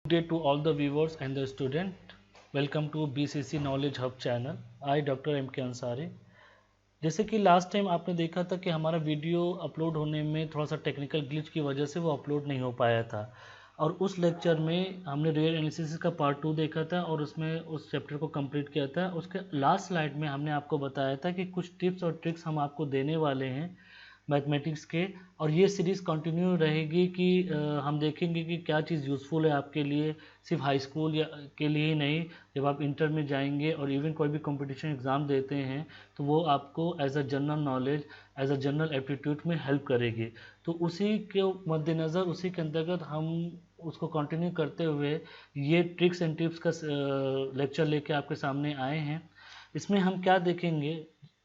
Good day to all the viewers and the student. Welcome to BCC Knowledge Hub channel. I doctor M K Ansari. जैसे कि last time आपने देखा था कि हमारा वीडियो अपलोड होने में थोड़ा सा टेक्निकल ग्लिच की वजह से वो अपलोड नहीं हो पाया था, और उस लेक्चर में हमने रेयर एनालिसिस का पार्ट 2 देखा था और उसमें उस चैप्टर को कंप्लीट किया था। उसके लास्ट स्लाइड में हमने आपको बताया था कि कुछ टिप्स और ट्रिक्स हम आपको देने वाले हैं मैथमेटिक्स के, और ये सीरीज़ कंटिन्यू रहेगी कि हम देखेंगे कि क्या चीज़ यूज़फुल है आपके लिए, सिर्फ हाई स्कूल या के लिए ही नहीं, जब आप इंटर में जाएंगे और इवन कोई भी कंपटीशन एग्ज़ाम देते हैं तो वो आपको as a general knowledge, as a general aptitude में हेल्प करेगी। तो उसी के मद्देनज़र, उसी के अंतर्गत हम उसको कंटिन्यू करते हुए ये ट्रिक्स एंड टिप्स का लेक्चर लेके आपके सामने आए हैं। इसमें हम क्या देखेंगे,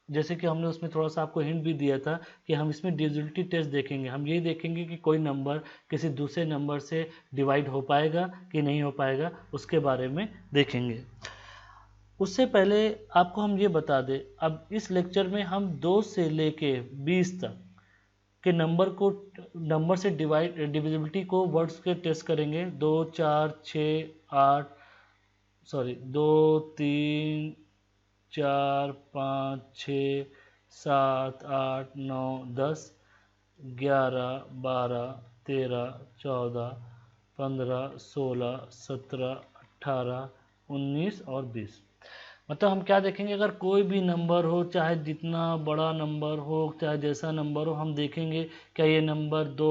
जैसे कि हमने उसमें थोड़ा सा आपको हिंट भी दिया था कि हम इसमें डिविजिबिलिटी टेस्ट देखेंगे। हम ये देखेंगे कि कोई नंबर किसी दूसरे नंबर से डिवाइड हो पाएगा कि नहीं हो पाएगा, उसके बारे में देखेंगे। उससे पहले आपको हम ये बता दें, अब इस लेक्चर में हम 2 से लेके 20 तक के नंबर से डिविजिबिलिटी को वर्ड्स के टेस्ट करेंगे। 2 4 6 8 सॉरी 2 3 4 5 6 7 8 9 10 11 12 13 14 15 16 17 18 19 और 20। मतलब हम क्या देखेंगे, अगर कोई भी नंबर हो, चाहे जितना बड़ा नंबर हो, चाहे जैसा नंबर हो, हम देखेंगे क्या ये नंबर दो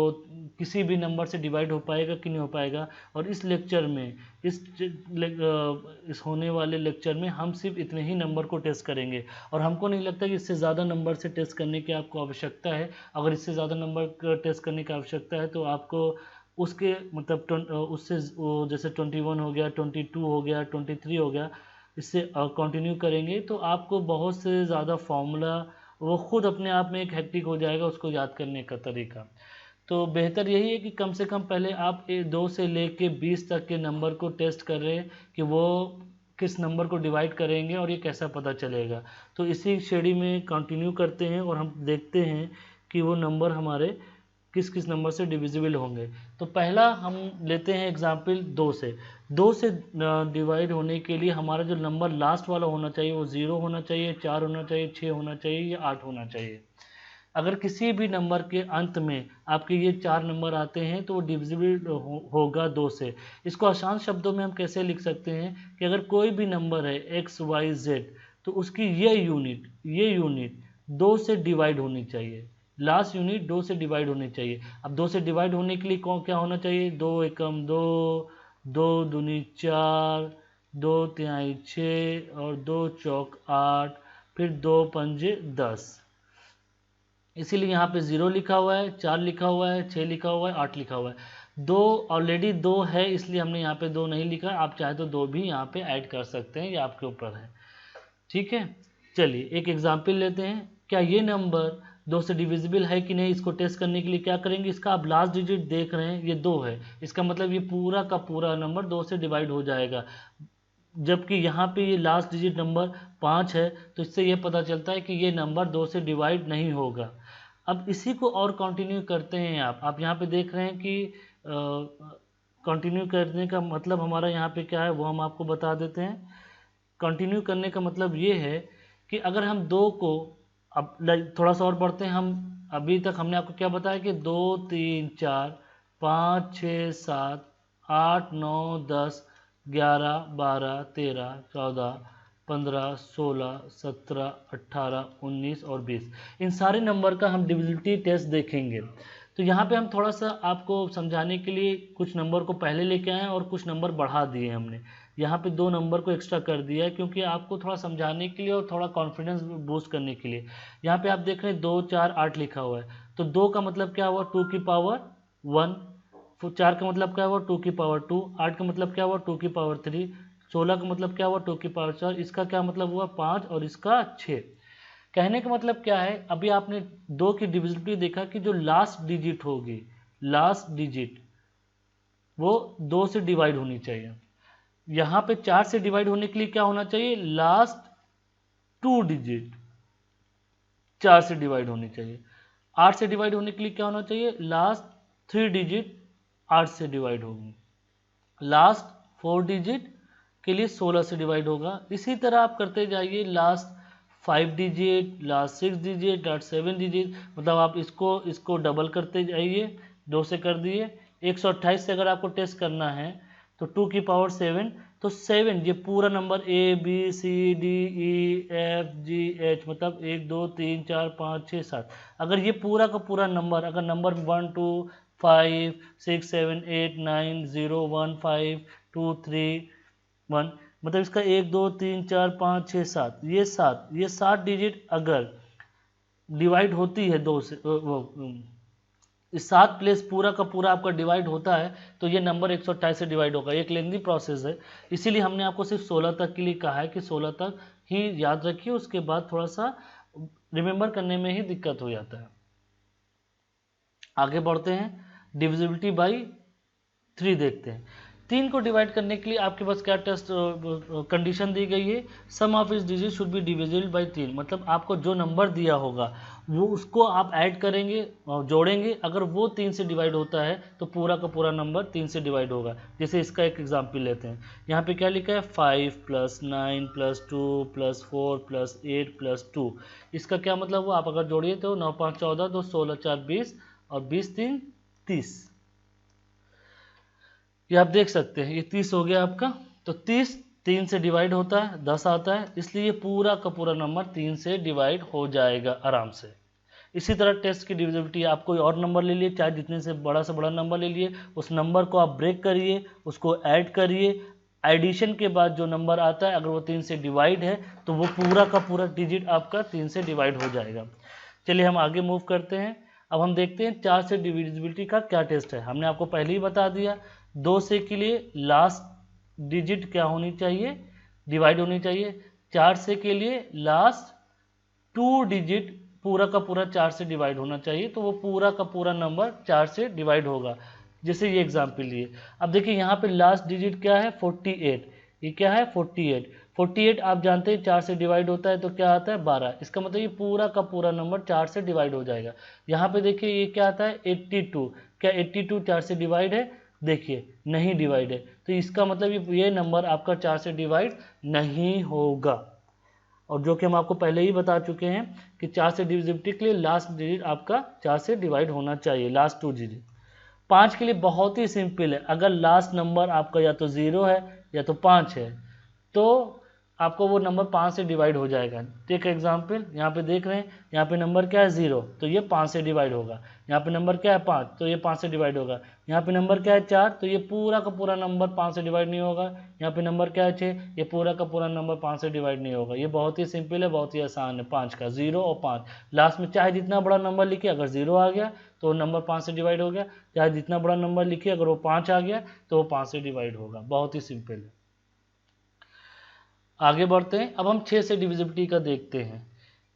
किसी भी नंबर से डिवाइड हो पाएगा कि नहीं हो पाएगा। और इस लेक्चर में इस होने वाले लेक्चर में हम सिर्फ इतने ही नंबर को टेस्ट करेंगे, और हमको नहीं लगता कि इससे ज़्यादा नंबर से टेस्ट करने की आपको आवश्यकता है। अगर इससे ज़्यादा नंबर टेस्ट करने की आवश्यकता है तो आपको उसके मतलब उससे जैसे 21 हो गया, 22 हो गया, 23 हो गया, इससे कंटिन्यू करेंगे तो आपको बहुत से ज़्यादा फार्मूला वो खुद अपने आप में एक हैक्टिक हो जाएगा उसको याद करने का तरीका। तो बेहतर यही है कि कम से कम पहले आप 2 से लेके 20 तक के नंबर को टेस्ट कर रहे हैं कि वो किस नंबर को डिवाइड करेंगे और ये कैसा पता चलेगा। तो इसी श्रेणी में कंटिन्यू करते हैं और हम देखते हैं कि वो नंबर हमारे किस किस नंबर से डिविजिबल होंगे। तो पहला हम लेते हैं एग्जाम्पल 2 से। 2 से डिवाइड होने के लिए हमारा जो नंबर लास्ट वाला होना चाहिए वो 0 होना चाहिए, 4 होना चाहिए, 6 होना चाहिए या 8 होना चाहिए। अगर किसी भी नंबर के अंत में आपके ये 4 नंबर आते हैं तो वो डिविजिबल होगा 2 से। इसको आसान शब्दों में हम कैसे लिख सकते हैं कि अगर कोई भी नंबर है x y z तो उसकी ये यूनिट 2 से डिवाइड होनी चाहिए। लास्ट यूनिट 2 से डिवाइड होनी चाहिए। अब 2 से डिवाइड होने के लिए क्या होना चाहिए, 2 एकम 2, 2 दूनी 4, 2 तिहाई 6 और 2 चौक 8, फिर 2 पंजे 10। इसीलिए यहाँ पे 0 लिखा हुआ है, 4 लिखा हुआ है, 6 लिखा हुआ है, 8 लिखा हुआ है। 2 ऑलरेडी 2 है इसलिए हमने यहाँ पे 2 नहीं लिखा। आप चाहे तो 2 भी यहाँ पे ऐड कर सकते हैं, ये आपके ऊपर है। ठीक है, चलिए एक एग्जाम्पल लेते हैं। क्या ये नंबर 2 से डिविजिबल है कि नहीं, इसको टेस्ट करने के लिए क्या करेंगे, इसका आप लास्ट डिजिट देख रहे हैं ये 2 है, इसका मतलब ये पूरा का पूरा नंबर 2 से डिवाइड हो जाएगा। जबकि यहाँ पे ये लास्ट डिजिट नंबर 5 है तो इससे ये पता चलता है कि ये नंबर 2 से डिवाइड नहीं होगा। अब इसी को और कंटिन्यू करते हैं। आप यहाँ पे देख रहे हैं कि कंटिन्यू करने का मतलब हमारा यहाँ पे क्या है वो हम आपको बता देते हैं। कंटिन्यू करने का मतलब ये है कि अगर हम 2 को अब थोड़ा सा और बढ़ते हैं, हम अभी तक हमने आपको क्या बताया कि 2 3 4 5 6 7 8 9 10 11 12 13 14 15 16 17 18 19 और 20, इन सारे नंबर का हम डिविजिबिलिटी टेस्ट देखेंगे। तो यहाँ पे हम थोड़ा सा आपको समझाने के लिए कुछ नंबर को पहले लेके आए और कुछ नंबर बढ़ा दिए हमने। यहाँ पे 2 नंबर को एक्स्ट्रा कर दिया है क्योंकि आपको थोड़ा समझाने के लिए और थोड़ा कॉन्फिडेंस बूस्ट करने के लिए। यहाँ पे आप देख रहे हैं 2 4 8 लिखा हुआ है, तो 2 का मतलब क्या हुआ 2 की पावर 1, 4 का मतलब क्या हुआ 2 की पावर 2, 8 का मतलब क्या हुआ 2 की पावर 3, 16 का मतलब क्या हुआ 2 की पावर 4, इसका क्या मतलब हुआ 5 और इसका 6। कहने का मतलब क्या है, अभी आपने 2 की डिविजिबिलिटी देखा कि जो लास्ट डिजिट होगी, लास्ट डिजिट वो 2 से डिवाइड होनी चाहिए। यहाँ पे 4 से डिवाइड होने के लिए क्या होना चाहिए, लास्ट 2 डिजिट 4 से डिवाइड होनी चाहिए। 8 से डिवाइड होने के लिए क्या होना चाहिए, लास्ट 3 डिजिट 8 से डिवाइड होगी। लास्ट 4 डिजिट के लिए 16 से डिवाइड होगा। इसी तरह आप करते जाइए, last 5 digit, last 6 digit, last 7 digit, मतलब आप इसको डबल करते जाइए। 2 से कर दिए। 128 से अगर आपको टेस्ट करना है तो 2 की पावर 7, तो 7 ये पूरा नंबर ABCDEFGH, मतलब 1 2 3 4 5 6 7, अगर ये पूरा का पूरा नंबर, अगर नंबर 1 2 5 6 7 8 9 0 1 5 2 3 1, मतलब इसका 1 2 3 4 5 6 7, ये 7 डिजिट अगर डिवाइड होती है 2 से, इस 7 प्लेस पूरा का पूरा आपका डिवाइड होता है तो ये नंबर 128 से डिवाइड होगा। एक लेंथी प्रोसेस है, इसीलिए हमने आपको सिर्फ 16 तक के लिए कहा है कि 16 तक ही याद रखिए, उसके बाद थोड़ा सा रिमेंबर करने में ही दिक्कत हो जाता है। आगे बढ़ते हैं, डिविजिबिलिटी बाई 3 देखते हैं। 3 को डिवाइड करने के लिए आपके पास क्या टेस्ट कंडीशन दी गई है, सम ऑफ इस digit should be divisible by 3, मतलब आपको जो नंबर दिया होगा वो उसको आप ऐड करेंगे और जोड़ेंगे, अगर वो 3 से डिवाइड होता है तो पूरा का पूरा नंबर 3 से डिवाइड होगा। जैसे इसका एक एग्जाम्पल लेते हैं, यहाँ पे क्या लिखा है 5 + 9 + 2 + 4 + 8 + 2, इसका क्या मतलब हुआ, आप अगर जोड़िए तो 9 5 14, 2 16 4 20 और 20 3 30, ये आप देख सकते हैं, ये 30 हो गया आपका। तो 30 3 से डिवाइड होता है 10 आता है, इसलिए पूरा का पूरा नंबर 3 से डिवाइड हो जाएगा आराम से। इसी तरह टेस्ट की डिविजिबिलिटी, आप कोई और नंबर ले लिए, चाहे जितने से बड़ा नंबर ले लिए, उस नंबर को आप ब्रेक करिए, उसको ऐड करिए, एडिशन के बाद जो नंबर आता है अगर वो 3 से डिवाइड है तो वो पूरा का पूरा डिजिट आपका 3 से डिवाइड हो जाएगा। चलिए हम आगे मूव करते हैं। अब हम देखते हैं 4 से डिविजिबिलिटी का क्या टेस्ट है। हमने आपको पहले ही बता दिया, 2 से के लिए लास्ट डिजिट क्या होनी चाहिए, डिवाइड होनी चाहिए। 4 से के लिए लास्ट 2 डिजिट पूरा का पूरा 4 से डिवाइड होना चाहिए, तो वो पूरा का पूरा नंबर 4 से डिवाइड होगा। जैसे ये एग्जाम्पल लिए, अब देखिए यहाँ पे लास्ट डिजिट क्या है 48, ये क्या है 48, 48 आप जानते हैं 4 से डिवाइड होता है तो क्या आता है 12, इसका मतलब ये पूरा का पूरा नंबर 4 से डिवाइड हो जाएगा। यहाँ पे देखिए ये क्या आता है 82, क्या 82 4 से डिवाइड है, देखिए नहीं डिवाइड है, तो इसका मतलब ये नंबर आपका 4 से डिवाइड नहीं होगा। और जो कि हम आपको पहले ही बता चुके हैं कि 4 से डिविजिबिलिटी के लिए लास्ट डिजिट आपका 4 से डिवाइड होना चाहिए, लास्ट 2 डिजिट। 5 के लिए बहुत ही सिंपल है, अगर लास्ट नंबर आपका या तो 0 है या तो 5 है तो आपको वो नंबर 5 से डिवाइड हो जाएगा। टेक एग्जाम्पल, यहाँ पे देख रहे हैं, यहाँ पे नंबर क्या है 0 तो ये 5 से डिवाइड होगा, यहाँ पे नंबर क्या है 5 तो ये 5 से डिवाइड होगा, यहाँ पे नंबर क्या है 4 तो ये पूरा का पूरा नंबर 5 से डिवाइड नहीं होगा, यहाँ पे नंबर क्या है 6, ये पूरा का पूरा नंबर 5 से डिवाइड नहीं होगा। ये बहुत ही सिंपल है, बहुत ही आसान है। 5 का 0 और 5 लास्ट में चाहे जितना बड़ा नंबर लिखिए, अगर 0 आ गया तो नंबर 5 से डिवाइड हो गया, चाहे जितना बड़ा नंबर लिखिए अगर वो 5 आ गया तो वो 5 से डिवाइड होगा। बहुत ही सिंपल है। आगे बढ़ते हैं, अब हम 6 से डिविजिबिलिटी का देखते हैं।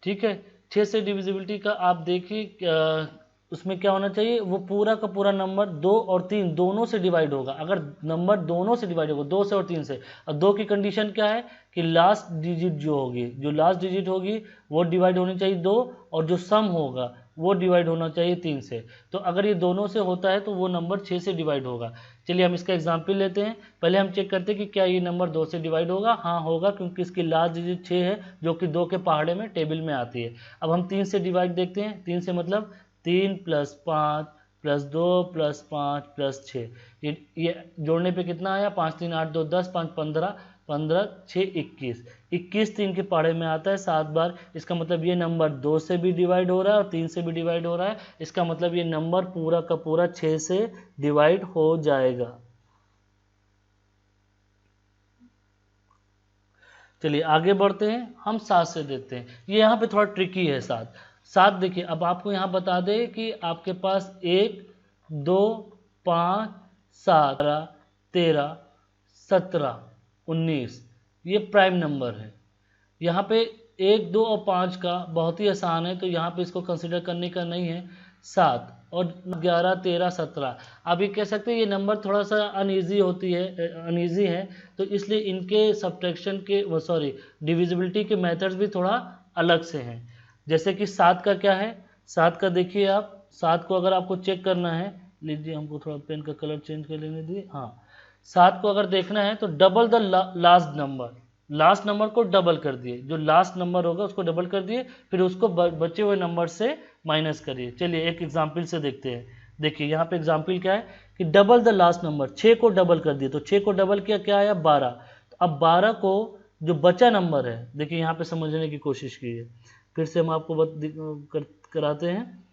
ठीक है, 6 से डिविजिबिलिटी का आप देखिए उसमें क्या होना चाहिए, वो पूरा का पूरा नंबर 2 और 3 दोनों से डिवाइड होगा। अगर नंबर दोनों से डिवाइड होगा, 2 से और 3 से, और 2 की कंडीशन क्या है कि लास्ट डिजिट जो होगी, जो लास्ट डिजिट होगी वो डिवाइड होनी चाहिए 2, और जो सम होगा वो डिवाइड होना चाहिए 3 से। तो अगर ये दोनों से होता है तो वो नंबर 6 से डिवाइड होगा। चलिए हम इसका एग्जाम्पल लेते हैं। पहले हम चेक करते हैं कि क्या ये नंबर 2 से डिवाइड होगा। हाँ होगा, क्योंकि इसकी लास्ट डिजिट 6 है जो कि 2 के पहाड़े में टेबल में आती है। अब हम 3 से डिवाइड देखते हैं। 3 से मतलब 3 + 5 + 2 + 5 + 6, ये जोड़ने पे कितना आया 5 3 8 2 10 5 15 15 6 21, 21 3 के पहाड़े में आता है 7 बार। इसका मतलब ये नंबर 2 से भी डिवाइड हो रहा है और 3 से भी डिवाइड हो रहा है। इसका मतलब ये नंबर पूरा का पूरा 6 से डिवाइड हो जाएगा। चलिए आगे बढ़ते हैं, हम 7 से देखते हैं। ये यहाँ पे थोड़ा ट्रिकी है। 7 देखिए, अब आपको यहाँ बता दें कि आपके पास 1 2 5 7 13 17 19 ये प्राइम नंबर है। यहाँ पे 1 2 और 5 का बहुत ही आसान है, तो यहाँ पे इसको कंसिडर करने का नहीं है। 7 और 11 13 17, आप ये कह सकते हैं ये नंबर थोड़ा सा अनईजी है, तो इसलिए इनके सब्ट्रैक्शन के डिविजिबिलिटी के मेथड्स भी थोड़ा अलग से हैं। जैसे कि 7 का क्या है, 7 का देखिए आप, 7 को अगर आपको चेक करना है, लीजिए हमको थोड़ा पेन का कलर चेंज कर लेने दीजिए। हाँ, 7 को अगर देखना है तो double the last number, last number को डबल कर दिए, जो लास्ट नंबर होगा उसको डबल कर दिए, फिर उसको बचे हुए नंबर से माइनस करिए। चलिए एक एग्जाम्पल से देखते हैं। देखिए यहाँ पे एग्जाम्पल क्या है कि डबल द लास्ट नंबर, 6 को डबल कर दिए, तो 6 को डबल किया क्या आया 12। तो अब 12 को जो बचा नंबर है, देखिए यहाँ पे समझने की कोशिश कीजिए, फिर से हम आपको कराते हैं।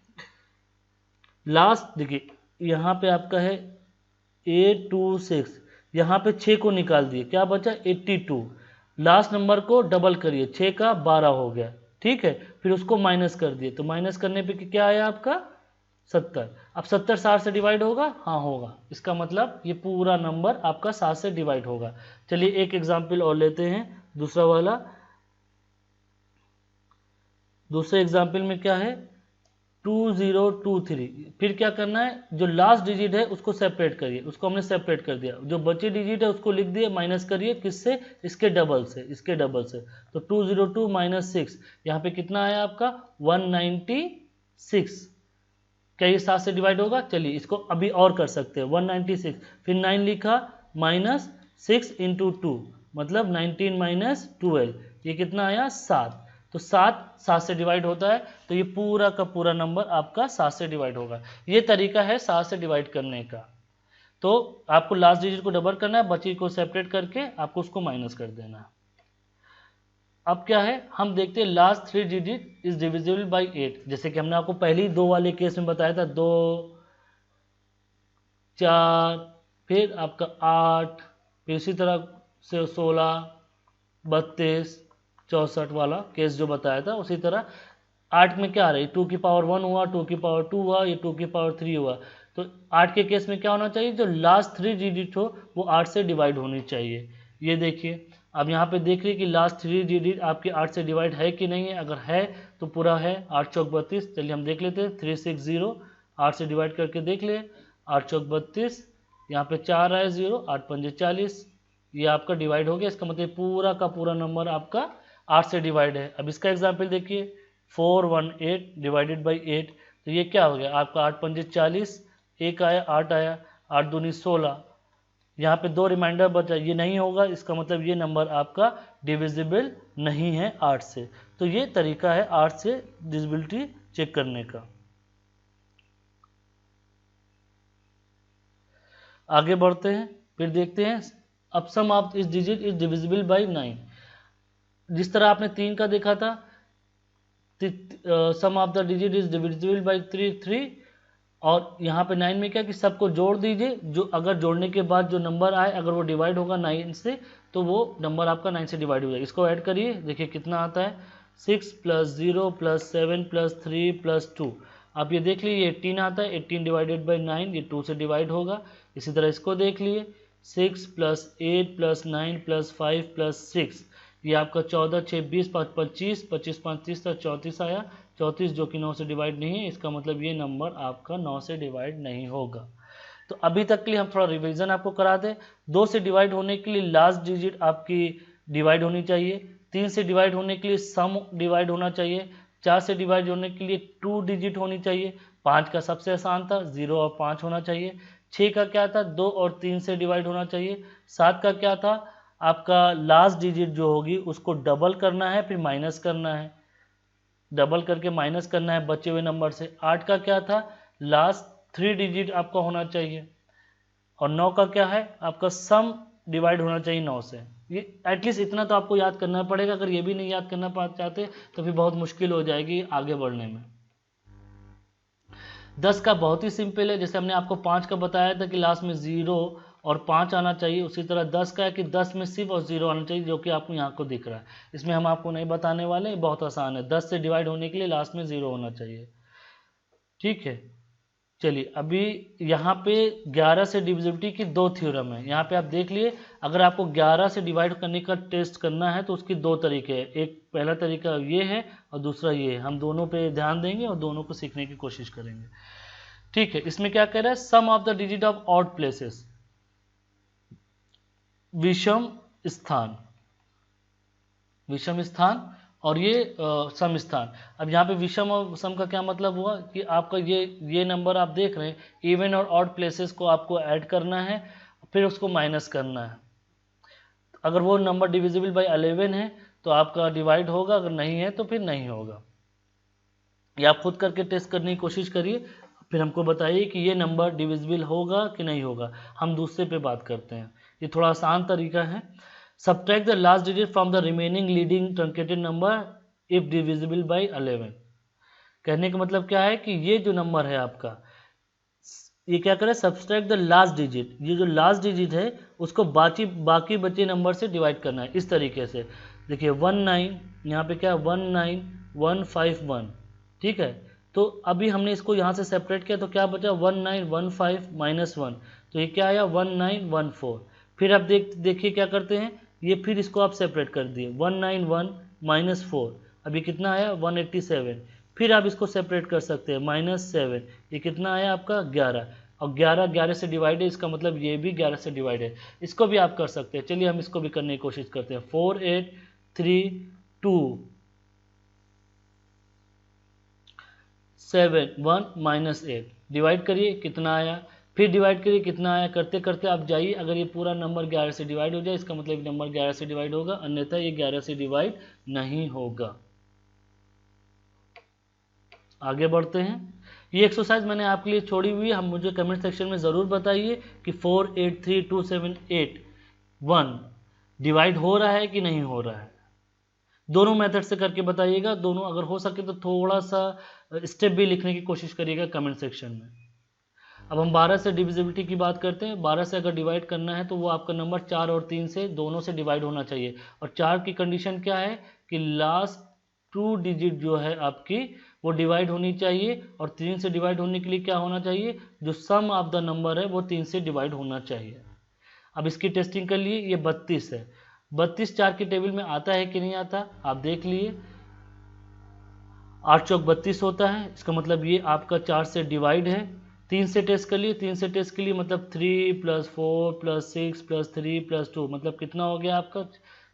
लास्ट देखिए यहाँ पे आपका है 826, यहाँ पे 6 को निकाल दिए, क्या बचा 82। लास्ट नंबर को डबल करिए, 6 का 12 हो गया, ठीक है, फिर उसको माइनस कर दिए, तो माइनस करने पे क्या आया आपका 70। अब 70 60 से डिवाइड होगा, हाँ होगा, इसका मतलब ये पूरा नंबर आपका 7 से डिवाइड होगा। चलिए एक एग्जाम्पल और लेते हैं, दूसरा वाला। दूसरे एग्जाम्पल में क्या है 2023, फिर क्या करना है, जो लास्ट डिजिट है उसको सेपरेट करिए, उसको हमने सेपरेट कर दिया, जो बची डिजिट है उसको लिख दिए, माइनस करिए किससे, इसके डबल से, इसके डबल से। तो 202 माइनस 6, यहाँ पे कितना आया आपका 196। क्या ये 7 से डिवाइड होगा? चलिए इसको अभी और कर सकते हैं, 196, फिर 9 लिखा, माइनस 6 इंटू 2, मतलब 19 माइनस 12, ये कितना आया 7। तो 7 से डिवाइड होता है, तो ये पूरा का पूरा नंबर आपका 7 से डिवाइड होगा। ये तरीका है 7 से डिवाइड करने का। तो आपको लास्ट डिजिट को डबल करना है, बची को सेपरेट करके आपको उसको माइनस कर देना है। अब क्या है, हम देखते हैं last 3 digit is divisible bye 8, जैसे कि हमने आपको पहले ही 2 वाले केस में बताया था, 2 4, फिर आपका 8, फिर इसी तरह से 16 32 64 वाला केस जो बताया था, उसी तरह 8 में क्या आ रहा है 2 की पावर 1 हुआ, 2 की पावर 2 हुआ, ये 2 की पावर 3 हुआ। तो 8 के केस में क्या होना चाहिए, जो लास्ट 3 डिजिट हो वो 8 से डिवाइड होनी चाहिए। ये देखिए अब यहाँ पे देख रही कि लास्ट 3 डिजिट आपके 8 से डिवाइड है कि नहीं है, अगर है तो पूरा है, 8 चौक 32। चलिए हम देख लेते हैं 360, 8 से डिवाइड करके देख ले, 8 चौक 32, यहाँ पे 4 आया 0, 8 पंजे 40, ये आपका डिवाइड हो गया। इसका मतलब पूरा का पूरा नंबर आपका 8 से डिवाइड है। अब इसका एग्जाम्पल देखिए 418 डिवाइडेड बाई 8, तो ये क्या हो गया आपका 8 पंजे 40, 1 आया 8 आया, 8 दूनी 16, यहाँ पे 2 रिमाइंडर बचा, ये नहीं होगा, इसका मतलब ये नंबर आपका डिविजिबल नहीं है 8 से। तो ये तरीका है 8 से डिविजिबिलिटी चेक करने का। आगे बढ़ते हैं, फिर देखते हैं अब सम ऑफ इस डिजिट इज डिविजिबल बाय 9। जिस तरह आपने 3 का देखा था, sum of the digit is divisible by 3, और यहाँ पे 9 में क्या कि सबको जोड़ दीजिए, जो अगर जोड़ने के बाद जो नंबर आए अगर वो डिवाइड होगा 9 से, तो वो नंबर आपका 9 से डिवाइड हो जाएगा। इसको ऐड करिए, देखिए कितना आता है 6 + 0 + 7 + 3 + 2। आप ये देख लीजिए 18 आता है, 18 डिवाइडेड बाई 9, ये 2 से डिवाइड होगा। इसी तरह इसको देख लिए 6 + 8 + 9 + 5 + 6, ये आपका 14 6 20 5 25, 25 5 30 तक 34 आया, 34 जो कि 9 से डिवाइड नहीं है, इसका मतलब ये नंबर आपका 9 से डिवाइड नहीं होगा। तो अभी तक के लिए हम थोड़ा रिवीजन आपको करा दें। 2 से डिवाइड होने के लिए लास्ट डिजिट आपकी डिवाइड होनी चाहिए, 3 से डिवाइड होने के लिए सम डिवाइड होना चाहिए, 4 से डिवाइड होने के लिए 2 डिजिट होनी चाहिए, 5 का सबसे आसान था 0 और 5 होना चाहिए, 6 का क्या था 2 और 3 से डिवाइड होना चाहिए, 7 का क्या था आपका लास्ट डिजिट जो होगी उसको डबल करना है फिर माइनस करना है, डबल करके माइनस करना है बचे हुए नंबर से। 8 का क्या था लास्ट 3 डिजिट आपका होना चाहिए, और 9 का क्या है आपका सम डिवाइड होना चाहिए 9 से। ये एटलीस्ट इतना तो आपको याद करना पड़ेगा, अगर ये भी नहीं याद करना चाहते तो फिर बहुत मुश्किल हो जाएगी आगे बढ़ने में। 10 का बहुत ही सिंपल है, जैसे हमने आपको 5 का बताया था कि लास्ट में 0 और 5 आना चाहिए, उसी तरह 10 का है कि 10 में सिर्फ और 0 आना चाहिए, जो कि आपको यहाँ को दिख रहा है। इसमें हम आपको नहीं बताने वाले, बहुत आसान है, 10 से डिवाइड होने के लिए लास्ट में 0 होना चाहिए, ठीक है। चलिए अभी यहाँ पे 11 से डिविजिबिलिटी की 2 थ्योरम है, यहाँ पे आप देख लिए। अगर आपको 11 से डिवाइड करने का टेस्ट करना है तो उसकी 2 तरीके हैं, एक पहला तरीका ये है और दूसरा ये है। हम दोनों पे ध्यान देंगे और दोनों को सीखने की कोशिश करेंगे, ठीक है। इसमें क्या कह रहा है, sum of the digit of odd places, विषम स्थान, विषम स्थान और ये सम स्थान। अब यहाँ पे विषम और सम का क्या मतलब हुआ कि आपका ये नंबर आप देख रहे हैं, इवन और ऑड प्लेसेस को आपको ऐड करना है, फिर उसको माइनस करना है। अगर वो नंबर डिविजिबल बाई 11 है तो आपका डिवाइड होगा, अगर नहीं है तो फिर नहीं होगा। ये आप खुद करके टेस्ट करने की कोशिश करिए, फिर हमको बताइए कि ये नंबर डिविजिबल होगा कि नहीं होगा। हम दूसरे पे बात करते हैं, ये थोड़ा आसान तरीका है। Subtract the last digit from the remaining leading truncated number if divisible by 11। कहने का मतलब क्या है कि ये जो नंबर है आपका, ये क्या करें, सब्सट्रैक्ट द लास्ट डिजिट, ये जो लास्ट डिजिट है उसको बाकी बचे नंबर से डिवाइड करना है। इस तरीके से देखिए 19, यहाँ पे क्या 19151, ठीक है। तो अभी हमने इसको यहाँ से सेपरेट किया तो क्या बचा 1915 माइनस 1, तो ये क्या आया 1914। फिर आप देखिए क्या करते हैं, ये फिर इसको आप सेपरेट कर दिए 191 माइनस 4, अभी कितना आया 187। फिर आप इसको सेपरेट कर सकते हैं -7, ये कितना आया आपका 11, और 11 से डिवाइड है, इसका मतलब ये भी 11 से डिवाइड है। इसको भी आप कर सकते हैं, चलिए हम इसको भी करने की कोशिश करते हैं। 483271 माइनस 8, डिवाइड करिए कितना आया, फिर डिवाइड करिए कितना आया, करते करते आप जाइए। अगर ये पूरा नंबर 11 से डिवाइड हो जाए इसका मतलब नंबर 11 से डिवाइड होगा, अन्यथा ये 11 से डिवाइड नहीं होगा। आगे बढ़ते हैं। ये एक्सरसाइज मैंने आपके लिए छोड़ी हुई है, हम मुझे कमेंट सेक्शन में ज़रूर बताइए कि 483271 डिवाइड हो रहा है कि नहीं हो रहा है। दोनों मेथड से करके बताइएगा, दोनों अगर हो सके तो थोड़ा सा स्टेप भी लिखने की कोशिश करिएगा कमेंट सेक्शन में। अब हम 12 से डिविजिबिलिटी की बात करते हैं। 12 से अगर डिवाइड करना है तो वो आपका नंबर 4 और 3 से दोनों से डिवाइड होना चाहिए, और 4 की कंडीशन क्या है कि लास्ट 2 डिजिट जो है आपकी वो डिवाइड होनी चाहिए, और 3 से डिवाइड होने के लिए क्या होना चाहिए, जो सम ऑफ द नंबर है वो 3 से डिवाइड होना चाहिए। अब इसकी टेस्टिंग कर लिए, ये 32 है, 32 4 के टेबल में आता है कि नहीं आता आप देख लिए। 8 चौक 32 होता है, इसका मतलब ये आपका 4 से डिवाइड है। 3 से टेस्ट कर लिए, 3 से टेस्ट के लिए मतलब 3 + 4 + 6 + 3 + 2 मतलब कितना हो गया आपका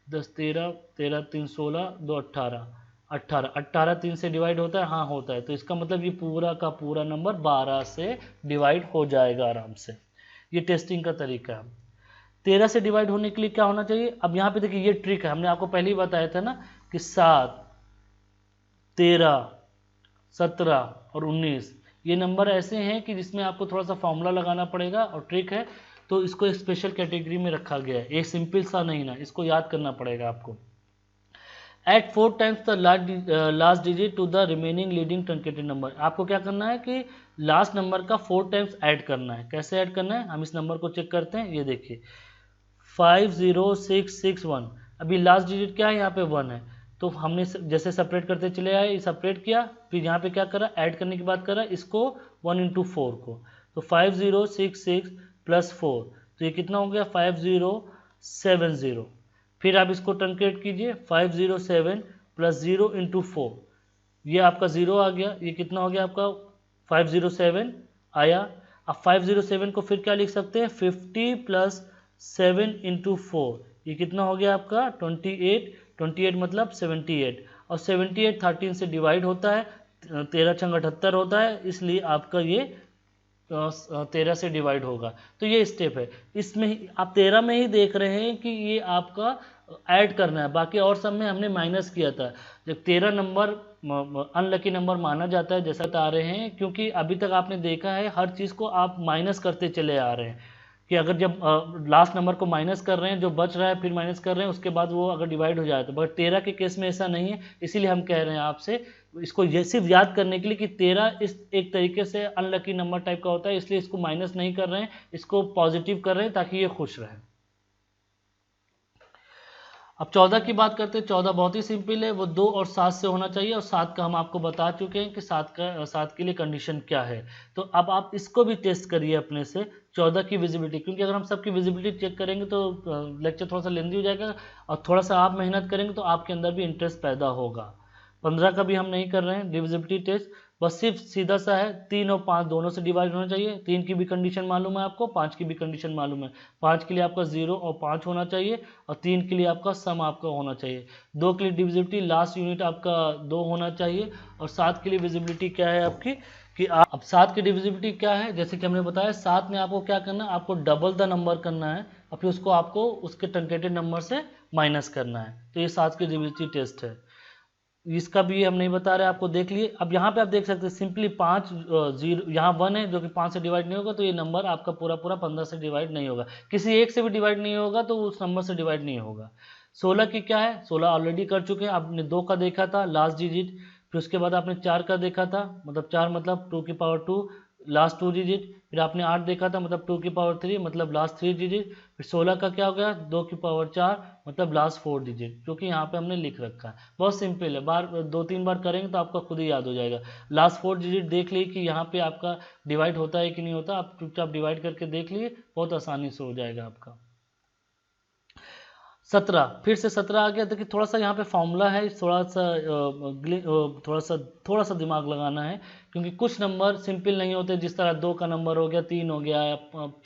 10 13 13 3 16 2 18 18 18 3 से डिवाइड होता है, हाँ होता है। तो इसका मतलब ये पूरा का पूरा नंबर 12 से डिवाइड हो जाएगा आराम से। ये टेस्टिंग का तरीका है। 13 से डिवाइड होने के लिए क्या होना चाहिए, अब यहाँ पे देखिए ये ट्रिक है, हमने आपको पहले ही बताया था ना कि 7 13 17 और 19 ये नंबर ऐसे हैं कि जिसमें आपको थोड़ा सा फॉर्मूला लगाना पड़ेगा और ट्रिक है, तो इसको स्पेशल कैटेगरी में रखा गया है। ये सिंपल सा नहीं ना, इसको याद करना पड़ेगा आपको। Add 4 times the last digit to the remaining leading truncated number, आपको क्या करना है कि लास्ट नंबर का 4 टाइम्स ऐड करना है। कैसे ऐड करना है, हम इस नंबर को चेक करते हैं। ये देखिए 50661, अभी लास्ट डिजिट क्या है, यहाँ पे 1 है, तो हमने जैसे सेपरेट करते चले आए, सेपरेट किया, फिर यहाँ पे क्या करा, ऐड करने की बात करा इसको 1 × 4 को, तो 5066 + 4, तो ये कितना हो गया 5070। फिर आप इसको ट्रंकेट कीजिए 507 + 0 × 4, ये आपका 0 आ गया, ये कितना हो गया आपका 507 आया। अब 507 को फिर क्या लिख सकते हैं 50 + 7 × 4, ये कितना हो गया आपका 28, 28 मतलब 78, और 78 13 से डिवाइड होता है, 13 × 78 होता है, इसलिए आपका ये 13 से डिवाइड होगा। तो ये स्टेप है, इसमें आप 13 में ही देख रहे हैं कि ये आपका ऐड करना है, बाकी और सब में हमने माइनस किया था। जब 13 नंबर अनलकी नंबर माना जाता है जैसा बता रहे हैं, क्योंकि अभी तक आपने देखा है हर चीज़ को आप माइनस करते चले आ रहे हैं, कि अगर जब लास्ट नंबर को माइनस कर रहे हैं, जो बच रहा है फिर माइनस कर रहे हैं, उसके बाद वो अगर डिवाइड हो जाए तो, बट 13 के केस में ऐसा नहीं है, इसीलिए हम कह रहे हैं आपसे इसको ये सिर्फ याद करने के लिए कि 13 इस एक तरीके से अनलकी नंबर टाइप का होता है, इसलिए इसको माइनस नहीं कर रहे हैं, इसको पॉजिटिव कर रहे हैं ताकि ये खुश रहे। अब 14 की बात करते हैं। 14 बहुत ही सिंपल है, वो 2 और 7 से होना चाहिए, और 7 का हम आपको बता चुके हैं कि 7 के लिए कंडीशन क्या है। तो अब आप इसको भी टेस्ट करिए अपने से 14 की विजिबिलिटी, क्योंकि अगर हम सबकी विजिबिलिटी चेक करेंगे तो लेक्चर थोड़ा सा लेंदी हो जाएगा, और थोड़ा सा आप मेहनत करेंगे तो आपके अंदर भी इंटरेस्ट पैदा होगा। 15 का भी हम नहीं कर रहे हैं डिविजिबिलिटी टेस्ट, बस सिर्फ सीधा सा है 3 और 5 दोनों से डिवाइड होना चाहिए। 3 की भी कंडीशन मालूम है आपको, 5 की भी कंडीशन मालूम है। 5 के लिए आपका 0 और 5 होना चाहिए, और 3 के लिए आपका सम आपका होना चाहिए। 2 के लिए डिविजिबिलिटी लास्ट यूनिट आपका 2 होना चाहिए, और 7 के लिए विजिबिलिटी क्या है आपकी कि आप अब 7 की डिविजिबिलिटी क्या है, जैसे कि हमने बताया 7 में आपको क्या करना है, आपको डबल द नंबर करना है और फिर उसको आपको उसके ट्रंकेटेड नंबर से माइनस करना है। तो ये 7 की डिविजिबिलिटी टेस्ट है, इसका भी हम नहीं बता रहे, आपको देख लिए। अब यहाँ पे आप देख सकते हैं सिंपली 5 जीरो यहाँ 1 है जो कि 5 से डिवाइड नहीं होगा, तो ये नंबर आपका पूरा पूरा 15 से डिवाइड नहीं होगा, किसी एक से भी डिवाइड नहीं होगा तो उस नंबर से डिवाइड नहीं होगा। 16 की क्या है, 16 ऑलरेडी कर चुके हैं, आपने 2 का देखा था लास्ट डिजिट, फिर उसके बाद आपने 4 का देखा था, मतलब 4 मतलब 2 की पावर 2 लास्ट 2 डिजिट, फिर आपने 8 देखा था मतलब 2 की पावर 3 मतलब लास्ट 3 डिजिट, फिर 16 का क्या हो गया 2 की पावर 4 मतलब लास्ट 4 डिजिट, जो कि यहाँ पे हमने लिख रखा है। बहुत सिंपल है, बार 2-3 बार करेंगे तो आपका खुद ही याद हो जाएगा। लास्ट 4 डिजिट देख लिए कि यहाँ पे आपका डिवाइड होता है कि नहीं होता, आप चुपचाप डिवाइड करके देख लिए, बहुत आसानी से हो जाएगा आपका। 17 फिर से 17 आ गया, देखिए थोड़ा सा यहाँ पे फॉर्मूला है, थोड़ा सा दिमाग लगाना है, क्योंकि कुछ नंबर सिंपल नहीं होते, जिस तरह 2 का नंबर हो गया, 3 हो गया,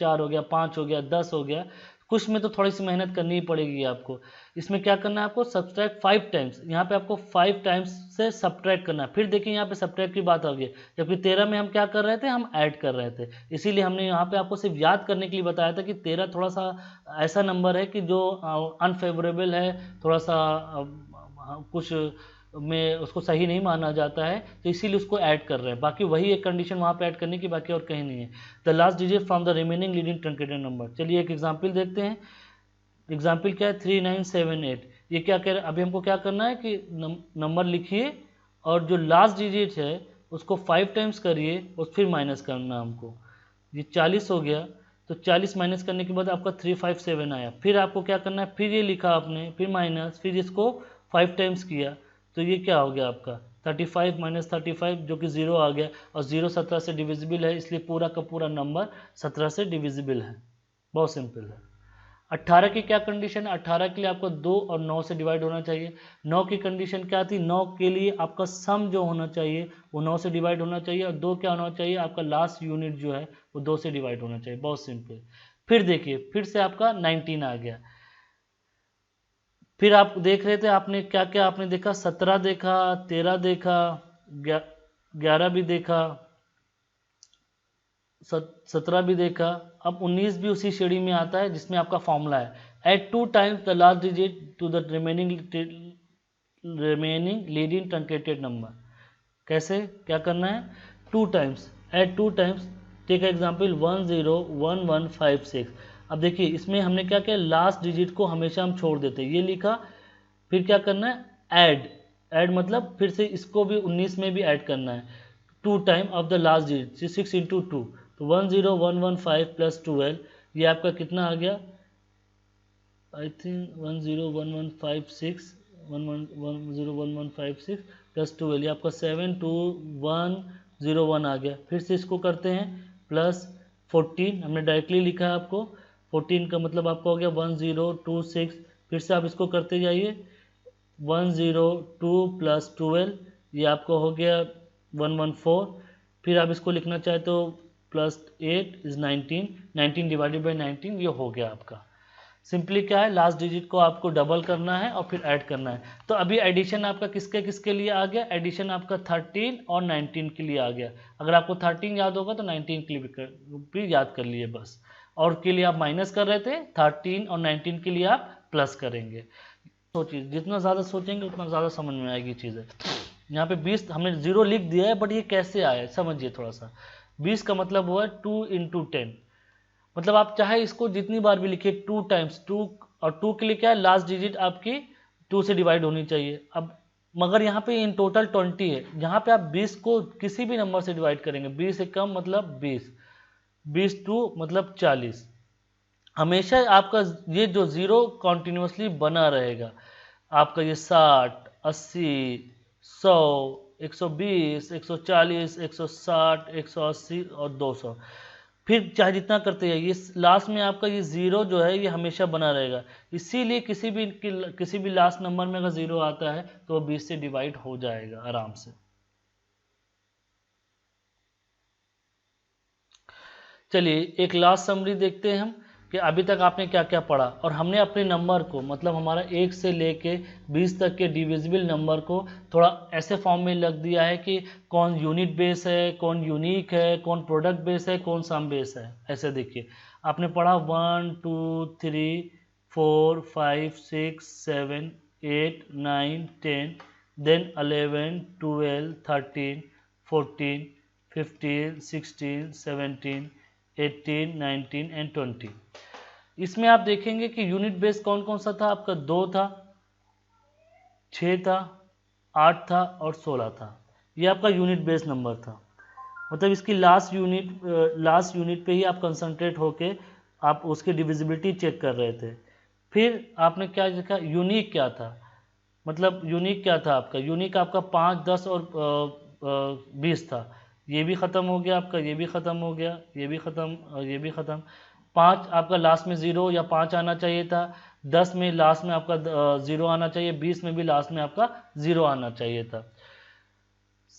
4 हो गया, 5 हो गया, 10 हो गया, कुछ में तो थोड़ी सी मेहनत करनी ही पड़ेगी आपको। इसमें क्या करना है आपको, सब्सट्रैक्ट 5 टाइम्स, यहाँ पे आपको 5 टाइम्स से सब्ट्रैक्ट करना है। फिर देखिए यहाँ पे सब्ट्रैक्ट की बात आ गई, जबकि 13 में हम क्या कर रहे थे, हम ऐड कर रहे थे, इसीलिए हमने यहाँ पे आपको सिर्फ याद करने के लिए बताया था कि 13 थोड़ा सा ऐसा नंबर है कि जो अनफेवरेबल है, थोड़ा सा कुछ में उसको सही नहीं माना जाता है, तो इसीलिए उसको ऐड कर रहे हैं। बाकी वही एक कंडीशन वहाँ पे ऐड करने की, बाकी और कहीं नहीं है। The last digit from the remaining leading truncated number. चलिए एक एग्जाम्पल देखते हैं। एग्जाम्पल क्या है, 3978। ये क्या कह रहे हैं, अभी हमको क्या करना है कि नंबर लिखिए और जो लास्ट डिजिट है उसको 5 टाइम्स करिए और फिर माइनस करना हमको। ये 40 हो गया, तो 40 माइनस करने के बाद आपका 357 आया, फिर आपको क्या करना है, फिर ये लिखा आपने, फिर माइनस, फिर इसको 5 टाइम्स किया, तो ये क्या हो गया आपका 35 माइनस 35 जो कि 0 आ गया, और 0 17 से डिविजिबल है, इसलिए पूरा का पूरा नंबर 17 से डिविजिबल है। बहुत सिंपल है। 18 की क्या कंडीशन है, 18 के लिए आपको 2 और 9 से डिवाइड होना चाहिए। 9 की कंडीशन क्या थी, 9 के लिए आपका सम जो होना चाहिए वो 9 से डिवाइड होना चाहिए, और 2 क्या होना चाहिए, आपका लास्ट यूनिट जो है वो 2 से डिवाइड होना चाहिए। बहुत सिंपल। फिर देखिए फिर से आपका 19 आ गया, फिर आप देख रहे थे आपने क्या क्या आपने देखा, 17 देखा, 13 देखा, 11 भी देखा, 17 भी देखा, अब 19 भी उसी श्रेणी में आता है जिसमें आपका फॉर्मूला है, add 2 times the last digit to the remaining leading truncated number. कैसे क्या करना है, 2 times, add 2 times. Take example 101156। अब देखिए इसमें हमने क्या किया, लास्ट डिजिट को हमेशा हम छोड़ देते हैं, ये लिखा, फिर क्या करना है, ऐड, ऐड मतलब फिर से इसको भी 19 में भी ऐड करना है, 2 time of the last digit, 6 into 2, तो 10115 प्लस 12, ये आपका कितना आ गया, आई थिंक 10115 1011156 प्लस 12, ये आपका 72101 आ गया। फिर से इसको करते हैं प्लस 14, हमने डायरेक्टली लिखा है आपको, 14 का मतलब आपका हो गया 1026, फिर से आप इसको करते जाइए, 102 प्लस 12, ये आपका हो गया 114, फिर आप इसको लिखना चाहे तो प्लस 8 इज 19, 19 डिवाइडेड बाई 19, ये हो गया आपका। सिंपली क्या है, लास्ट डिजिट को आपको डबल करना है और फिर ऐड करना है। तो अभी एडिशन आपका किसके किसके लिए आ गया, एडिशन आपका 13 और 19 के लिए आ गया। अगर आपको 13 याद होगा तो 19 के लिए भी याद कर लिए बस, और के लिए आप माइनस कर रहे थे, 13 और 19 के लिए आप प्लस करेंगे। सोचिए, जितना ज़्यादा सोचेंगे उतना ज़्यादा समझ में आएगी चीज़ें। यहाँ पे 20 हमने 0 लिख दिया है, बट ये कैसे आया समझिए थोड़ा सा। 20 का मतलब हुआ 2 इंटू 10, मतलब आप चाहे इसको जितनी बार भी लिखिए 2 टाइम्स 2, और 2 के लिए क्या है, लास्ट डिजिट आपकी 2 से डिवाइड होनी चाहिए। अब मगर यहाँ पे इन टोटल 20 है, यहाँ पे आप 20 को किसी भी नंबर से डिवाइड करेंगे, 20 से कम मतलब 20, 20 टू मतलब 40, हमेशा आपका ये जो जीरो कॉन्टिन्यूसली बना रहेगा, आपका ये 60 80 100 120 140 160 180 और 200, फिर चाहे जितना करते जाइए, लास्ट में आपका ये जीरो जो है ये हमेशा बना रहेगा। इसीलिए किसी भी लास्ट नंबर में अगर जीरो आता है तो वो 20 से डिवाइड हो जाएगा आराम से। चलिए एक लास्ट समरी देखते हैं हम। कि अभी तक आपने क्या क्या पढ़ा, और हमने अपने नंबर को मतलब हमारा 1 से लेके 20 तक के डिविजिबल नंबर को थोड़ा ऐसे फॉर्म में लग दिया है कि कौन यूनिट बेस है, कौन यूनिक है, कौन प्रोडक्ट बेस है, कौन सम बेस है। ऐसे देखिए आपने पढ़ा 1 2 3 4 5 6 7 8 9 10, देन 11 12 13 14 15 16 17 18 19 एंड 20। इसमें आप देखेंगे कि यूनिट बेस कौन कौन सा था आपका, 2 था, 6 था, 8 था और 16 था। ये आपका यूनिट बेस नंबर था। मतलब इसकी लास्ट यूनिट पे ही आप कंसंट्रेट होके आप उसकी डिविजिबिलिटी चेक कर रहे थे। फिर आपने क्या देखा, यूनिक क्या था, मतलब यूनिक क्या था आपका, यूनिक आपका 5 10 और 20 था। ये भी ख़त्म हो गया आपका, ये भी ख़त्म हो गया, ये भी ख़त्म और ये भी ख़त्म। 5 आपका लास्ट में 0 या 5 आना चाहिए था, 10 में लास्ट में आपका 0 आना चाहिए, 20 में भी लास्ट में आपका 0 आना चाहिए था।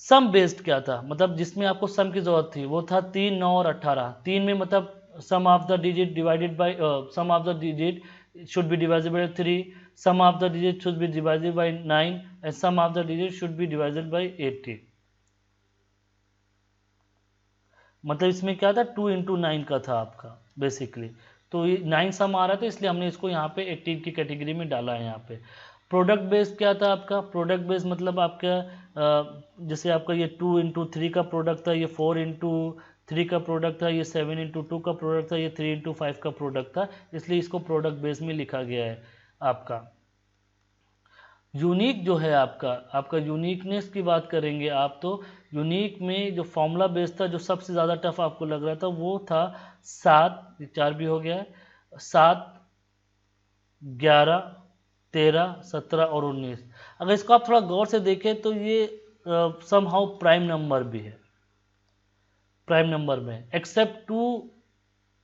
सम बेस्ड क्या था, मतलब जिसमें आपको सम की ज़रूरत थी, वो था 3 9 और 18। 3 में मतलब sum of the digit divided by sum of the digit should be divisible by 3, sum of the digit should be divided by 9 and sum of the digit should be divided by 80। मतलब इसमें क्या था, 2 into 9 का था आपका basically. तो ये 9 सम आ रहा था, इसलिए हमने इसको यहाँ पे 18 की कैटेगरी में डाला है। यहाँ पे प्रोडक्ट बेस क्या था आपका, प्रोडक्ट बेस मतलब आपका जैसे आपका ये 2 into 3 का प्रोडक्ट था, ये 4 into 3 का प्रोडक्ट था, ये 7 into 2 का प्रोडक्ट था, ये 3 into 5 का प्रोडक्ट था, इसलिए इसको प्रोडक्ट बेस में लिखा गया है आपका। यूनिक जो है आपका यूनिकनेस की बात करेंगे आप, तो यूनिक में जो फॉर्मूला बेस था, जो सबसे ज़्यादा टफ आपको लग रहा था, वो था 7, 4 भी हो गया है, 7 11 13 17 और 19। अगर इसको आप थोड़ा गौर से देखें तो ये समहाउ प्राइम नंबर भी है, प्राइम नंबर में, एक्सेप्ट 2,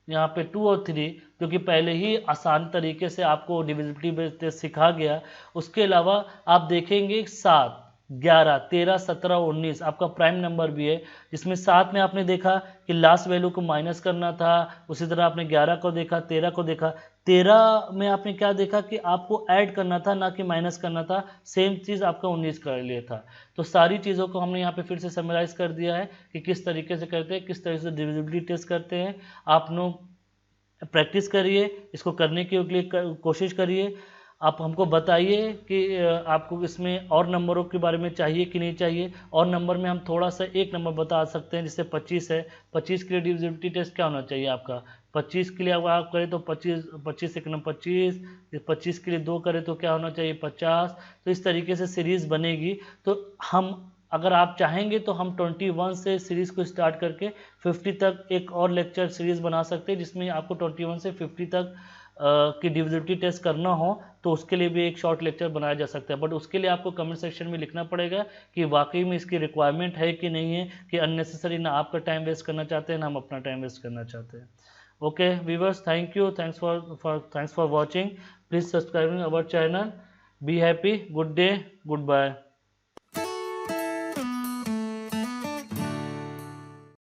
यहाँ पे 2 और 3 जो कि पहले ही आसान तरीके से आपको डिविजिबिलिटी बेस सिखा गया। उसके अलावा आप देखेंगे 7 11 13 17 और 19 आपका प्राइम नंबर भी है, जिसमें 7 में आपने देखा कि लास्ट वैल्यू को माइनस करना था, उसी तरह आपने 11 को देखा, 13 को देखा, 13 में आपने क्या देखा कि आपको ऐड करना था ना कि माइनस करना था। सेम चीज़ आपका 19 कर लिया था। तो सारी चीज़ों को हमने यहाँ पे फिर से समराइज कर दिया है कि किस तरीके से करते हैं, किस तरीके से डिविजिबिलिटी टेस्ट करते हैं। आप लोग प्रैक्टिस करिए, इसको करने के लिए कोशिश करिए। आप हमको बताइए कि आपको इसमें और नंबरों के बारे में चाहिए कि नहीं चाहिए। और नंबर में हम थोड़ा सा एक नंबर बता सकते हैं, जैसे 25 है, 25 के लिए डिविजिबिलिटी टेस्ट क्या होना चाहिए आपका, 25 के लिए अगर आप करें तो 25 एक नंबर 25, 25 के लिए 2 करें तो क्या होना चाहिए 50। तो इस तरीके से सीरीज़ बनेगी। तो हम अगर आप चाहेंगे तो हम 21 से सीरीज़ को स्टार्ट करके 50 तक एक और लेक्चर सीरीज़ बना सकते हैं, जिसमें आपको 21 से 50 तक की डिविजिबिलिटी टेस्ट करना हो तो उसके लिए भी एक शॉर्ट लेक्चर बनाया जा सकता है। बट उसके लिए आपको कमेंट सेक्शन में लिखना पड़ेगा कि वाकई में इसकी रिक्वायरमेंट है कि नहीं है, कि अननेसेसरी ना आपका टाइम वेस्ट करना चाहते हैं ना हम अपना टाइम वेस्ट करना चाहते हैं। Okay viewers, thank you, thanks for watching. Please subscribing our channel. Be happy, good day, good bye.